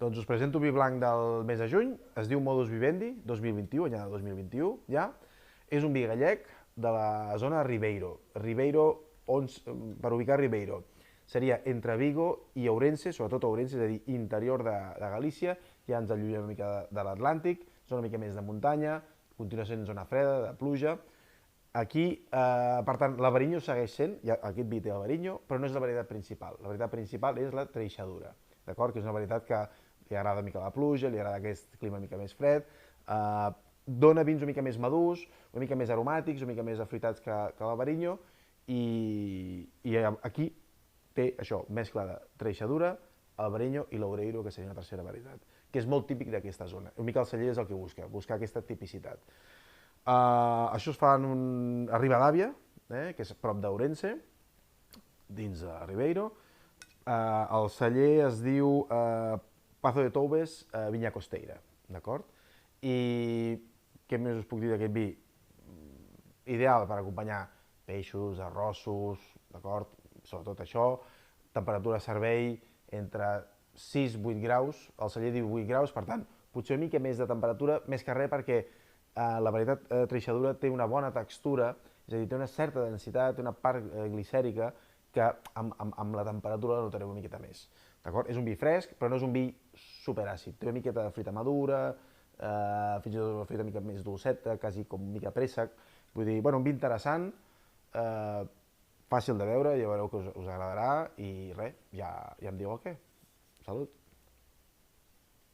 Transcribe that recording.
Doncs us presento el vi blanc del mes de juny, es diu Modus Vivendi 2021, anyada 2021, ja. És un vi gallec de la zona Ribeiro. Ribeiro, per ubicar Ribeiro, seria entre Vigo i Ourense, sobretot Ourense, és a dir, interior de Galícia, ja ens allunyem una mica de l'Atlàntic, és una mica més de muntanya, continua sent zona freda, de pluja. Aquí, per tant, l'Albariño segueix sent, ja, aquest vi té Alvarinho, però no és la varietat principal. La varietat principal és la Treixadura, d'acord? Que és una varietat que li agrada una mica la pluja, li agrada aquest clima una mica més fred, dona vins una mica més madurs, una mica més aromàtics, una mica més afruitats que l'Albariño, i aquí té això, mescla de Treixadura, Alvarinho i Loureiro, que seria una tercera varietat, que és molt típic d'aquesta zona. Una mica el celler és el que buscar aquesta tipicitat. Això es fa a Ribadavia, que és prop d'Ourense, dins de Ribeiro. El celler es diu Pazo de Toubes, Vinya Costeira, d'acord? I què més us puc dir d'aquest vi? Ideal per acompanyar peixos, arrossos, d'acord? Sobretot això, temperatura de servei entre 6-8 graus, el celler diu 8 graus, per tant, potser una mica més de temperatura, més que res perquè la varietat Treixadura té una bona textura, és a dir, té una certa densitat, té una part glicèrica que amb la temperatura la notareu una miqueta més. És un vi fresc, però no és un vi superàcid. Té una miqueta de fruita madura, fins i tot una fruita una mica més dolceta, quasi com una mica préssec. Vull dir, bueno, un vi interessant, fàcil de veure, ja veureu que us agradarà i res, ja em diu el què. Salut!